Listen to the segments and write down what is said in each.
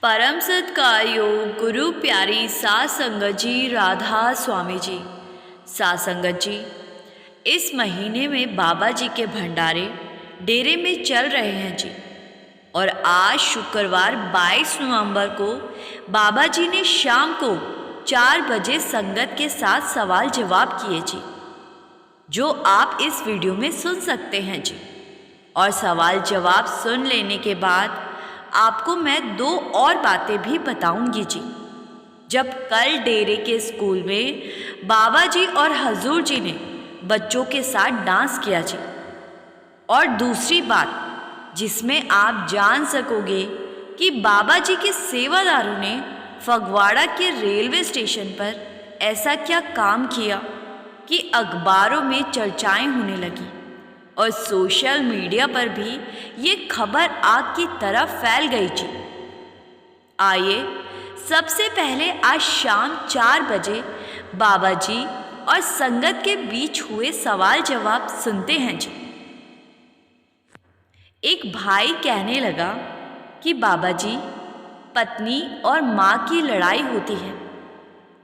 परम सत्कार्यो गुरु प्यारी सात संगत जी राधा स्वामी जी। सात संगत जी, इस महीने में बाबा जी के भंडारे डेरे में चल रहे हैं जी। और आज शुक्रवार 22 नवंबर को बाबा जी ने शाम को 4 बजे संगत के साथ सवाल जवाब किए जी, जो आप इस वीडियो में सुन सकते हैं जी। और सवाल जवाब सुन लेने के बाद आपको मैं 2 और बातें भी बताऊंगी जी। जब कल डेरे के स्कूल में बाबा जी और हजूर जी ने बच्चों के साथ डांस किया जी। और दूसरी बात जिसमें आप जान सकोगे कि बाबा जी के सेवादारों ने फगवाड़ा के रेलवे स्टेशन पर ऐसा क्या काम किया कि अखबारों में चर्चाएं होने लगी और सोशल मीडिया पर भी ये खबर आग की तरह फैल गई जी। आइए सबसे पहले आज शाम 4 बजे बाबा जी और संगत के बीच हुए सवाल जवाब सुनते हैं जी। एक भाई कहने लगा कि बाबा जी, पत्नी और माँ की लड़ाई होती है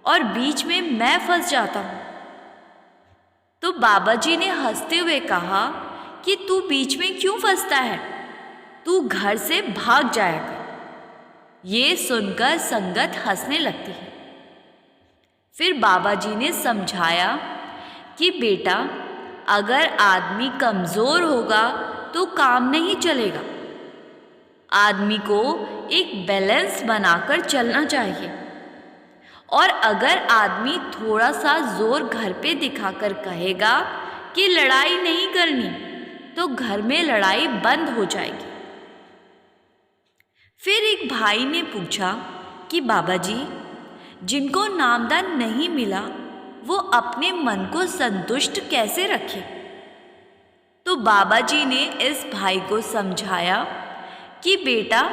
और बीच में मैं फंस जाता हूँ। तो बाबा जी ने हंसते हुए कहा कि तू बीच में क्यों फंसता है, तू घर से भाग जाएगा। ये सुनकर संगत हंसने लगती है। फिर बाबा जी ने समझाया कि बेटा, अगर आदमी कमज़ोर होगा तो काम नहीं चलेगा। आदमी को एक बैलेंस बनाकर चलना चाहिए। और अगर आदमी थोड़ा सा जोर घर पे दिखाकर कहेगा कि लड़ाई नहीं करनी, तो घर में लड़ाई बंद हो जाएगी। फिर एक भाई ने पूछा कि बाबा जी, जिनको नामदान नहीं मिला वो अपने मन को संतुष्ट कैसे रखे? तो बाबा जी ने इस भाई को समझाया कि बेटा,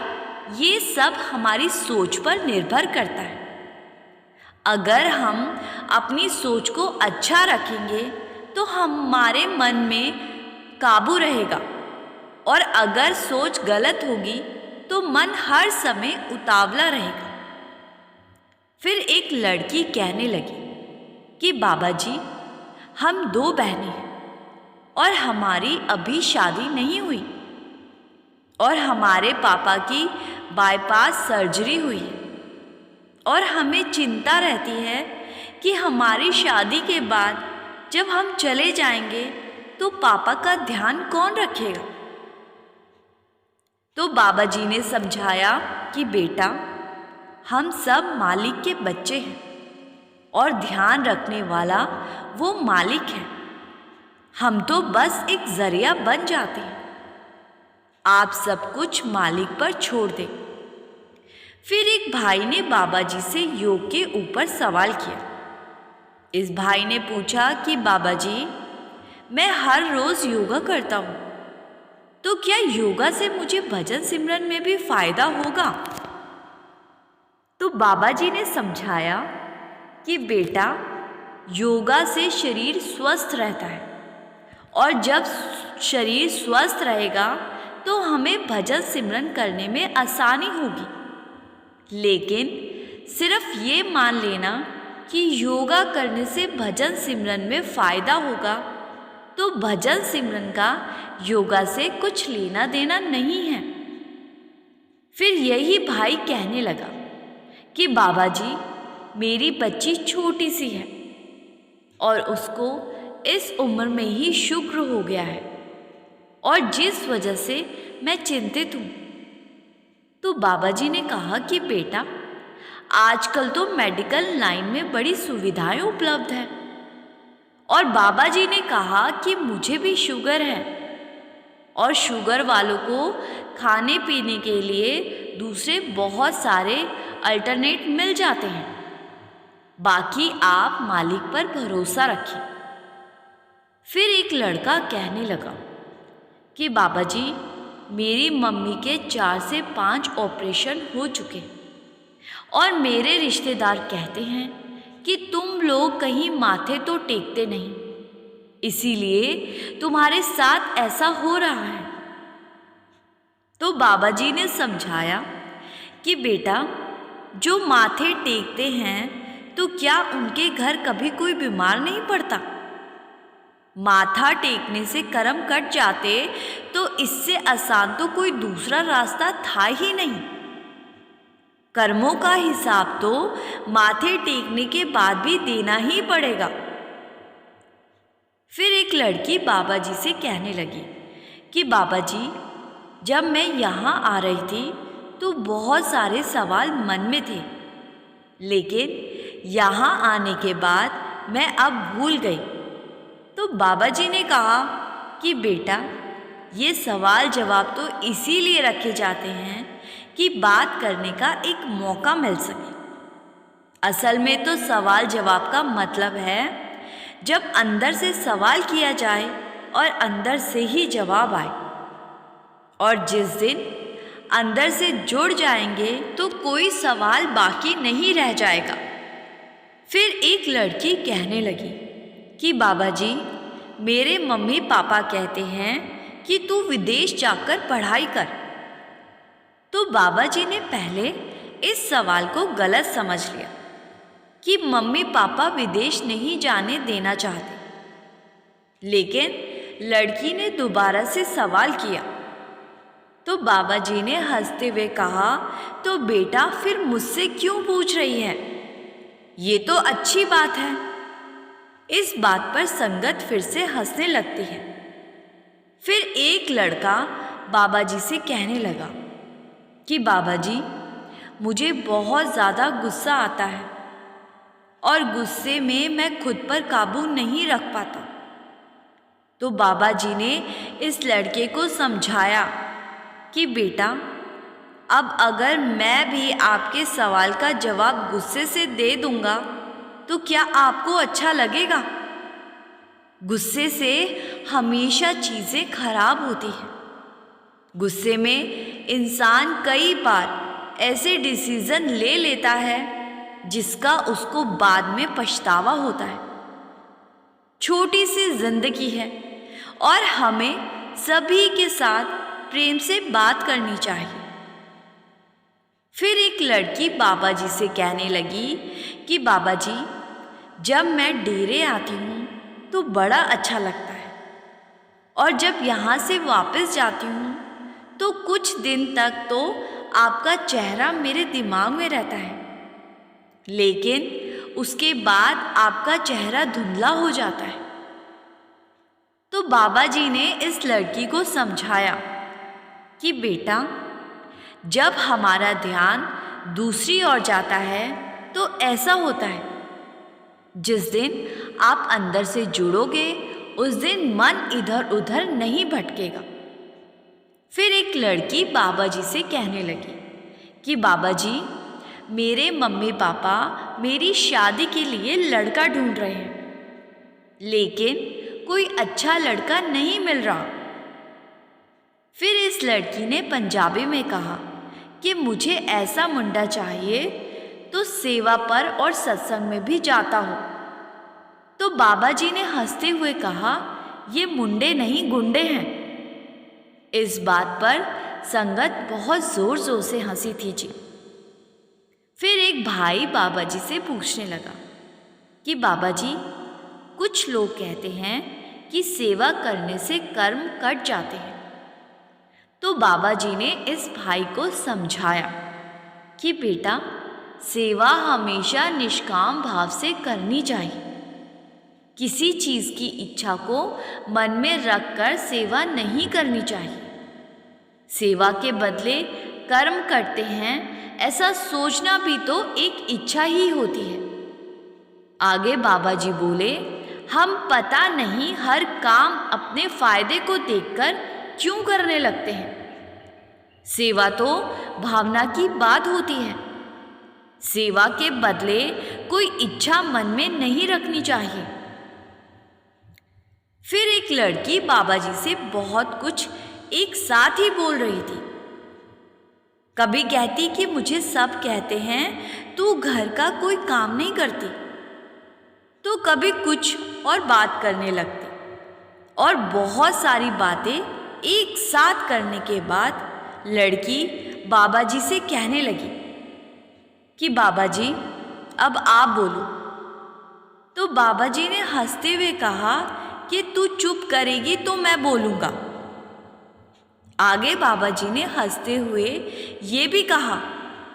ये सब हमारी सोच पर निर्भर करता है। अगर हम अपनी सोच को अच्छा रखेंगे तो हमारे मन में काबू रहेगा, और अगर सोच गलत होगी तो मन हर समय उतावला रहेगा। फिर एक लड़की कहने लगी कि बाबा जी, हम 2 बहनें हैं और हमारी अभी शादी नहीं हुई और हमारे पापा की बाईपास सर्जरी हुई है और हमें चिंता रहती है कि हमारी शादी के बाद जब हम चले जाएंगे तो पापा का ध्यान कौन रखेगा? तो बाबा जी ने समझाया कि बेटा, हम सब मालिक के बच्चे हैं और ध्यान रखने वाला वो मालिक है। हम तो बस एक जरिया बन जाते हैं। आप सब कुछ मालिक पर छोड़ दें। फिर एक भाई ने बाबा जी से योग के ऊपर सवाल किया। इस भाई ने पूछा कि बाबा जी, मैं हर रोज योगा करता हूँ, तो क्या योगा से मुझे भजन सिमरन में भी फायदा होगा? तो बाबा जी ने समझाया कि बेटा, योगा से शरीर स्वस्थ रहता है और जब शरीर स्वस्थ रहेगा तो हमें भजन सिमरन करने में आसानी होगी। लेकिन सिर्फ ये मान लेना कि योगा करने से भजन सिमरन में फ़ायदा होगा, तो भजन सिमरन का योगा से कुछ लेना देना नहीं है। फिर यही भाई कहने लगा कि बाबा जी, मेरी बच्ची छोटी सी है और उसको इस उम्र में ही शुगर हो गया है और जिस वजह से मैं चिंतित हूँ। तो बाबा जी ने कहा कि बेटा, आजकल तो मेडिकल लाइन में बड़ी सुविधाएं उपलब्ध हैं। और बाबा जी ने कहा कि मुझे भी शुगर है और शुगर वालों को खाने पीने के लिए दूसरे बहुत सारे अल्टरनेट मिल जाते हैं। बाकी आप मालिक पर भरोसा रखें। फिर एक लड़का कहने लगा कि बाबा जी, मेरी मम्मी के 4 से 5 ऑपरेशन हो चुके हैं और मेरे रिश्तेदार कहते हैं कि तुम लोग कहीं माथे तो टेकते नहीं, इसीलिए तुम्हारे साथ ऐसा हो रहा है। तो बाबा जी ने समझाया कि बेटा, जो माथे टेकते हैं तो क्या उनके घर कभी कोई बीमार नहीं पड़ता? माथा टेकने से कर्म कट जाते तो इससे आसान तो कोई दूसरा रास्ता था ही नहीं। कर्मों का हिसाब तो माथे टेकने के बाद भी देना ही पड़ेगा। फिर एक लड़की बाबा जी से कहने लगी कि बाबा जी, जब मैं यहाँ आ रही थी तो बहुत सारे सवाल मन में थे, लेकिन यहाँ आने के बाद मैं अब भूल गई। तो बाबा जी ने कहा कि बेटा, ये सवाल जवाब तो इसीलिए रखे जाते हैं कि बात करने का एक मौका मिल सके। असल में तो सवाल जवाब का मतलब है जब अंदर से सवाल किया जाए और अंदर से ही जवाब आए। और जिस दिन अंदर से जुड़ जाएंगे तो कोई सवाल बाकी नहीं रह जाएगा। फिर एक लड़की कहने लगी कि बाबा जी, मेरे मम्मी पापा कहते हैं कि तू विदेश जाकर पढ़ाई कर। तो बाबा जी ने पहले इस सवाल को गलत समझ लिया कि मम्मी पापा विदेश नहीं जाने देना चाहते। लेकिन लड़की ने दोबारा से सवाल किया तो बाबा जी ने हंसते हुए कहा, तो बेटा फिर मुझसे क्यों पूछ रही है? ये तो अच्छी बात है। इस बात पर संगत फिर से हंसने लगती है। फिर एक लड़का बाबा जी से कहने लगा कि बाबा जी, मुझे बहुत ज़्यादा गुस्सा आता है और गुस्से में मैं खुद पर काबू नहीं रख पाता। तो बाबा जी ने इस लड़के को समझाया कि बेटा, अब अगर मैं भी आपके सवाल का जवाब गुस्से से दे दूंगा तो क्या आपको अच्छा लगेगा? गुस्से से हमेशा चीज़ें खराब होती हैं। गुस्से में इंसान कई बार ऐसे डिसीज़न ले लेता है जिसका उसको बाद में पछतावा होता है। छोटी सी जिंदगी है और हमें सभी के साथ प्रेम से बात करनी चाहिए। फिर एक लड़की बाबा जी से कहने लगी कि बाबा जी, जब मैं डेरे आती हूँ तो बड़ा अच्छा लगता है और जब यहाँ से वापस जाती हूँ तो कुछ दिन तक तो आपका चेहरा मेरे दिमाग में रहता है, लेकिन उसके बाद आपका चेहरा धुंधला हो जाता है। तो बाबा जी ने इस लड़की को समझाया कि बेटा, जब हमारा ध्यान दूसरी ओर जाता है तो ऐसा होता है। जिस दिन आप अंदर से जुड़ोगे उस दिन मन इधर उधर नहीं भटकेगा। फिर एक लड़की बाबा जी से कहने लगी कि बाबा जी, मेरे मम्मी पापा मेरी शादी के लिए लड़का ढूंढ रहे हैं, लेकिन कोई अच्छा लड़का नहीं मिल रहा। फिर इस लड़की ने पंजाबी में कहा कि मुझे ऐसा मुंडा चाहिए तो सेवा पर और सत्संग में भी जाता हो। तो बाबा जी ने हंसते हुए कहा, ये मुंडे नहीं गुंडे हैं। इस बात पर संगत बहुत जोर जोर से हंसी थी जी। फिर एक भाई बाबा जी से पूछने लगा कि बाबा जी, कुछ लोग कहते हैं कि सेवा करने से कर्म कट जाते हैं। तो बाबा जी ने इस भाई को समझाया कि बेटा, सेवा हमेशा निष्काम भाव से करनी चाहिए। किसी चीज़ की इच्छा को मन में रखकर सेवा नहीं करनी चाहिए। सेवा के बदले कर्म करते हैं, ऐसा सोचना भी तो एक इच्छा ही होती है। आगे बाबा जी बोले, हम पता नहीं हर काम अपने फायदे को देखकर क्यों करने लगते हैं। सेवा तो भावना की बात होती है। सेवा के बदले कोई इच्छा मन में नहीं रखनी चाहिए। फिर एक लड़की बाबा जी से बहुत कुछ एक साथ ही बोल रही थी। कभी कहती कि मुझे सब कहते हैं तू घर का कोई काम नहीं करती, तो कभी कुछ और बात करने लगती और बहुत सारी बातें एक साथ करने के बाद लड़की बाबा जी से कहने लगी कि बाबा जी अब आप बोलो। तो बाबा जी ने हंसते हुए कहा कि तू चुप करेगी तो मैं बोलूँगा। आगे बाबा जी ने हंसते हुए ये भी कहा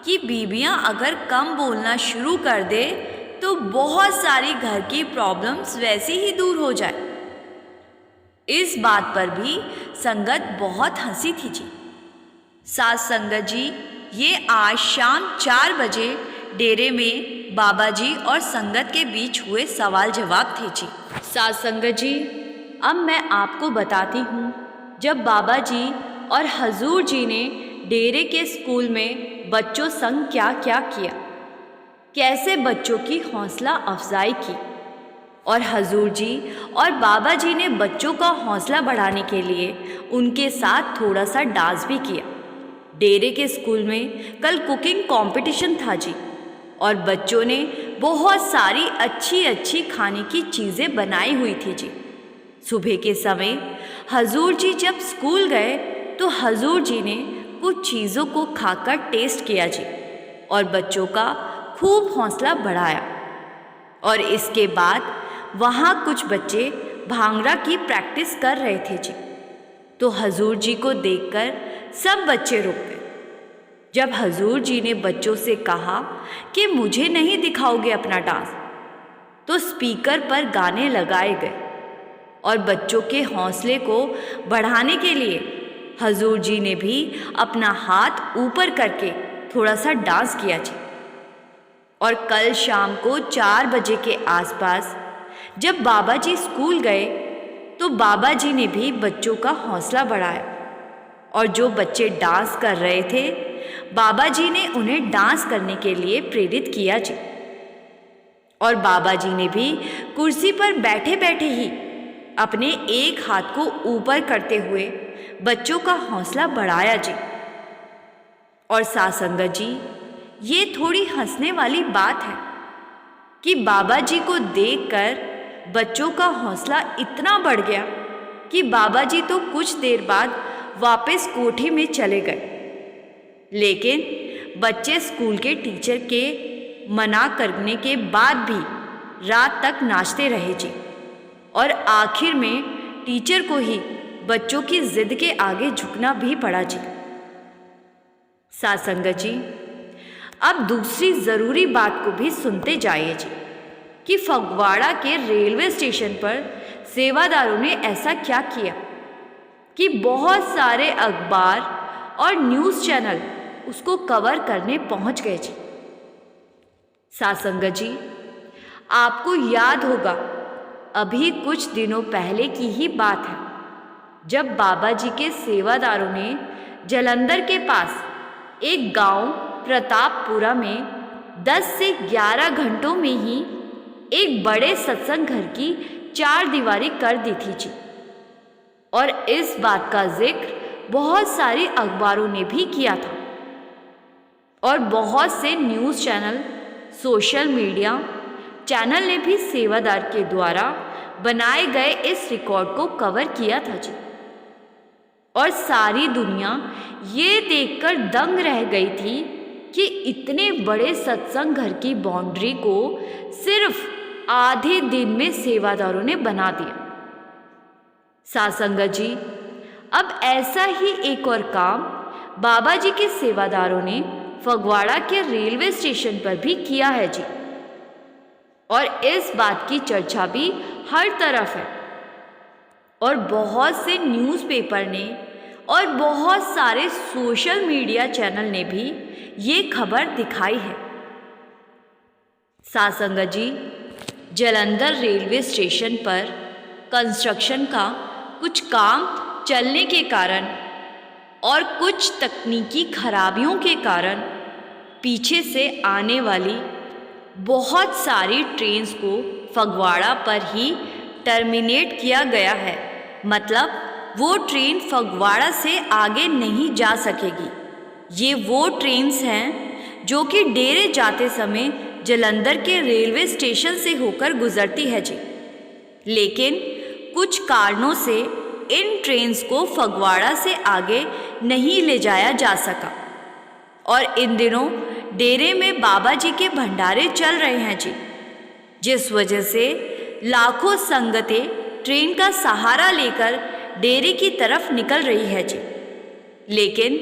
कि बीबियां अगर कम बोलना शुरू कर दे तो बहुत सारी घर की प्रॉब्लम्स वैसे ही दूर हो जाए। इस बात पर भी संगत बहुत हंसी थी जी। साथ संगत जी, ये आज शाम 4 बजे डेरे में बाबा जी और संगत के बीच हुए सवाल जवाब थे जी। साथ संगत जी, अब मैं आपको बताती हूँ जब बाबा जी और हजूर जी ने डेरे के स्कूल में बच्चों संग क्या क्या किया, कैसे बच्चों की हौसला अफजाई की, और हजूर जी और बाबा जी ने बच्चों का हौसला बढ़ाने के लिए उनके साथ थोड़ा सा डांस भी किया। डेरे के स्कूल में कल कुकिंग कंपटीशन था जी, और बच्चों ने बहुत सारी अच्छी अच्छी खाने की चीज़ें बनाई हुई थी जी। सुबह के समय हजूर जी जब स्कूल गए तो हजूर जी ने कुछ चीज़ों को खाकर टेस्ट किया जी, और बच्चों का खूब हौसला बढ़ाया। और इसके बाद वहाँ कुछ बच्चे भांगड़ा की प्रैक्टिस कर रहे थे जी। तो हजूर जी को देखकर सब बच्चे रुक गए। जब हजूर जी ने बच्चों से कहा कि मुझे नहीं दिखाओगे अपना डांस, तो स्पीकर पर गाने लगाए गए, और बच्चों के हौसले को बढ़ाने के लिए हजूर जी ने भी अपना हाथ ऊपर करके थोड़ा सा डांस किया जी। और कल शाम को 4 बजे के आसपास जब बाबा जी स्कूल गए तो बाबा जी ने भी बच्चों का हौसला बढ़ाया, और जो बच्चे डांस कर रहे थे बाबा जी ने उन्हें डांस करने के लिए प्रेरित किया जी। और बाबा जी ने भी कुर्सी पर बैठे बैठे ही अपने एक हाथ को ऊपर करते हुए बच्चों का हौसला बढ़ाया जी। और साथ संगत जी, ये थोड़ी हंसने वाली बात है कि बाबा जी को देखकर बच्चों का हौसला इतना बढ़ गया कि बाबा जी तो कुछ देर बाद वापस कोठी में चले गए, लेकिन बच्चे स्कूल के टीचर के मना करने के बाद भी रात तक नाचते रहे जी। और आखिर में टीचर को ही बच्चों की जिद के आगे झुकना भी पड़ा जी। साथ संगत जी, अब दूसरी ज़रूरी बात को भी सुनते जाइए जी कि फगवाड़ा के रेलवे स्टेशन पर सेवादारों ने ऐसा क्या किया कि बहुत सारे अखबार और न्यूज़ चैनल उसको कवर करने पहुंच गए जी। साथ संगत जी, आपको याद होगा अभी कुछ दिनों पहले की ही बात है जब बाबा जी के सेवादारों ने जालंधर के पास एक गांव प्रतापपुरा में 10 से 11 घंटों में ही एक बड़े सत्संग घर की 4 दीवारी कर दी थी जी। और इस बात का जिक्र बहुत सारे अखबारों ने भी किया था, और बहुत से news channel, social media channel ने भी सेवादार के द्वारा बनाए गए इस रिकॉर्ड को कवर किया था जी। और सारी दुनिया ये देखकर दंग रह गई थी कि इतने बड़े सत्संग घर की बाउंड्री को सिर्फ आधे दिन में सेवादारों ने बना दिया। साथ संगत जी, अब ऐसा ही एक और काम बाबा जी के सेवादारों ने फगवाड़ा के रेलवे स्टेशन पर भी किया है जी। और इस बात की चर्चा भी हर तरफ है, और बहुत से न्यूज़पेपर ने और बहुत सारे सोशल मीडिया चैनल ने भी ये खबर दिखाई है। साथ संगत जी, जालंधर रेलवे स्टेशन पर कंस्ट्रक्शन का कुछ काम चलने के कारण और कुछ तकनीकी खराबियों के कारण पीछे से आने वाली बहुत सारी ट्रेन्स को फगवाड़ा पर ही टर्मिनेट किया गया है। मतलब वो ट्रेन फगवाड़ा से आगे नहीं जा सकेगी। ये वो ट्रेन्स हैं जो कि डेरे जाते समय जालंधर के रेलवे स्टेशन से होकर गुजरती है जी। लेकिन कुछ कारणों से इन ट्रेन्स को फगवाड़ा से आगे नहीं ले जाया जा सका। और इन दिनों डेरे में बाबा जी के भंडारे चल रहे हैं जी, जिस वजह से लाखों संगतें ट्रेन का सहारा लेकर डेरे की तरफ निकल रही है जी। लेकिन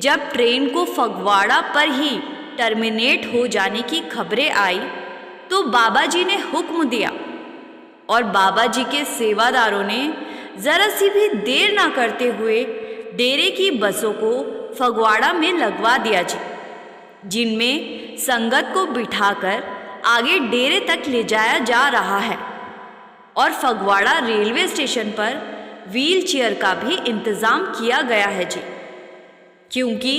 जब ट्रेन को फगवाड़ा पर ही टर्मिनेट हो जाने की खबरें आई तो बाबा जी ने हुक्म दिया और बाबा जी के सेवादारों ने ज़रा सी भी देर ना करते हुए डेरे की बसों को फगवाड़ा में लगवा दिया जी, जिनमें संगत को बिठाकर आगे डेरे तक ले जाया जा रहा है। और फगवाड़ा रेलवे स्टेशन पर व्हील चेयर का भी इंतज़ाम किया गया है जी, क्योंकि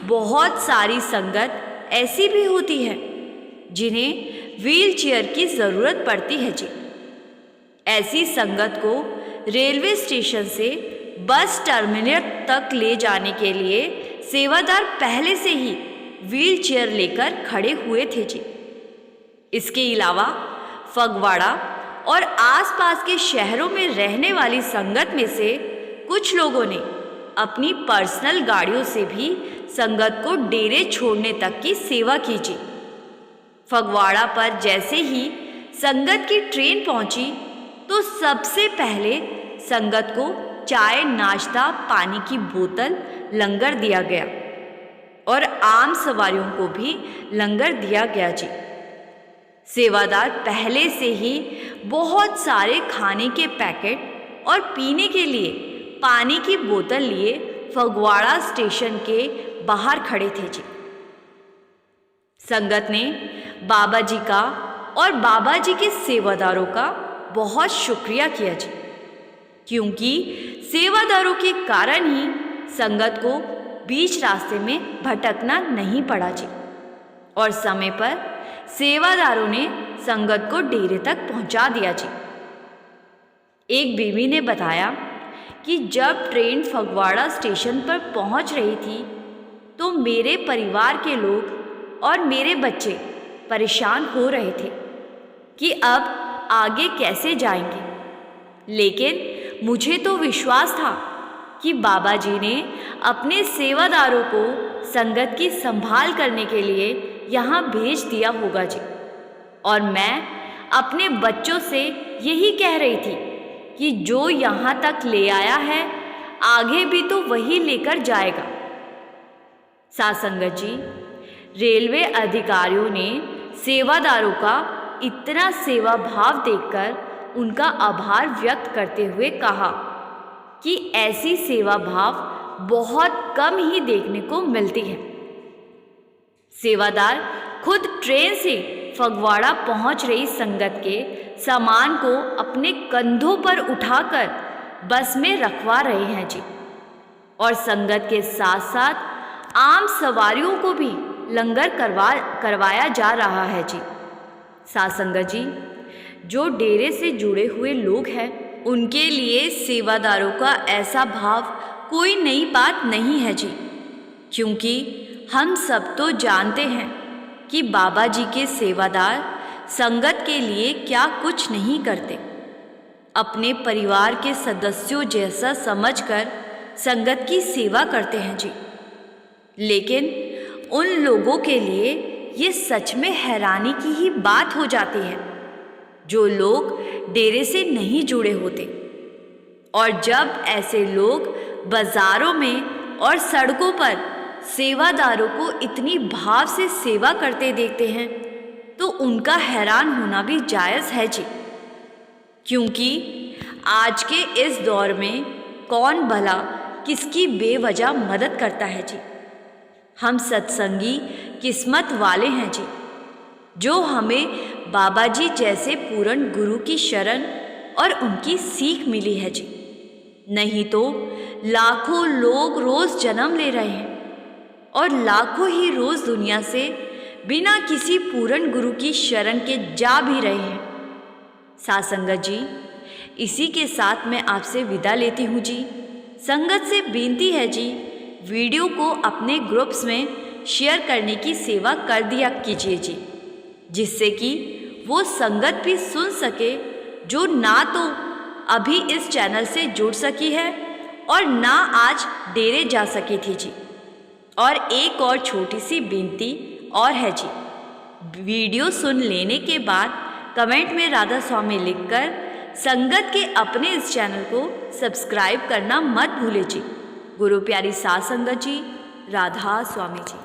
बहुत सारी संगत ऐसी भी होती है जिन्हें व्हील चेयर की ज़रूरत पड़ती है जी। ऐसी संगत को रेलवे स्टेशन से बस टर्मिनल तक ले जाने के लिए सेवादार पहले से ही व्हील चेयर लेकर खड़े हुए थे जी। इसके अलावा फगवाड़ा और आसपास के शहरों में रहने वाली संगत में से कुछ लोगों ने अपनी पर्सनल गाड़ियों से भी संगत को डेरे छोड़ने तक की सेवा की जी। फगवाड़ा पर जैसे ही संगत की ट्रेन पहुंची तो सबसे पहले संगत को चाय, नाश्ता, पानी की बोतल, लंगर दिया गया और आम सवारियों को भी लंगर दिया गया जी। सेवादार पहले से ही बहुत सारे खाने के पैकेट और पीने के लिए पानी की बोतल लिए फगवाड़ा स्टेशन के बाहर खड़े थे जी। संगत ने बाबा जी का और बाबा जी के सेवादारों का बहुत शुक्रिया किया जी, क्योंकि सेवादारों के कारण ही संगत को बीच रास्ते में भटकना नहीं पड़ा जी। और समय पर सेवादारों ने संगत को डेरे तक पहुंचा दिया जी। एक बीवी ने बताया कि जब ट्रेन फगवाड़ा स्टेशन पर पहुंच रही थी तो मेरे परिवार के लोग और मेरे बच्चे परेशान हो रहे थे कि अब आगे कैसे जाएंगे, लेकिन मुझे तो विश्वास था कि बाबा जी ने अपने सेवादारों को संगत की संभाल करने के लिए यहाँ भेज दिया होगा जी। और मैं अपने बच्चों से यही कह रही थी कि जो यहाँ तक ले आया है आगे भी तो वही लेकर जाएगा। सासंगत जी, रेलवे अधिकारियों ने सेवादारों का इतना सेवा भाव देखकर उनका आभार व्यक्त करते हुए कहा कि ऐसी सेवा भाव बहुत कम ही देखने को मिलती है। सेवादार खुद ट्रेन से फगवाड़ा पहुंच रही संगत के सामान को अपने कंधों पर उठाकर बस में रखवा रहे हैं जी। और संगत के साथ साथ आम सवारियों को भी लंगर करवाया जा रहा है जी। सासंगत जी, जो डेरे से जुड़े हुए लोग हैं उनके लिए सेवादारों का ऐसा भाव कोई नई बात नहीं है जी, क्योंकि हम सब तो जानते हैं कि बाबा जी के सेवादार संगत के लिए क्या कुछ नहीं करते। अपने परिवार के सदस्यों जैसा समझकर संगत की सेवा करते हैं जी। लेकिन उन लोगों के लिए ये सच में हैरानी की ही बात हो जाती है जो लोग डेरे से नहीं जुड़े होते। और जब ऐसे लोग बाजारों में और सड़कों पर सेवादारों को इतनी भाव से सेवा करते देखते हैं तो उनका हैरान होना भी जायज़ है जी, क्योंकि आज के इस दौर में कौन भला किसकी बेवजह मदद करता है जी। हम सत्संगी किस्मत वाले हैं जी, जो हमें बाबा जी जैसे पूर्ण गुरु की शरण और उनकी सीख मिली है जी। नहीं तो लाखों लोग रोज़ जन्म ले रहे हैं और लाखों ही रोज़ दुनिया से बिना किसी पूर्ण गुरु की शरण के जा भी रहे हैं। सासंगत जी, इसी के साथ मैं आपसे विदा लेती हूँ जी। संगत से विनती है जी, वीडियो को अपने ग्रुप्स में शेयर करने की सेवा कर दिया कीजिए जी, जिससे कि वो संगत भी सुन सके जो ना तो अभी इस चैनल से जुड़ सकी है और ना आज डेरे जा सकी थी जी। और एक और छोटी सी विनती और है जी, वीडियो सुन लेने के बाद कमेंट में राधा स्वामी लिखकर संगत के अपने इस चैनल को सब्सक्राइब करना मत भूले जी। गुरु प्यारी सात संगत जी, राधा स्वामी जी।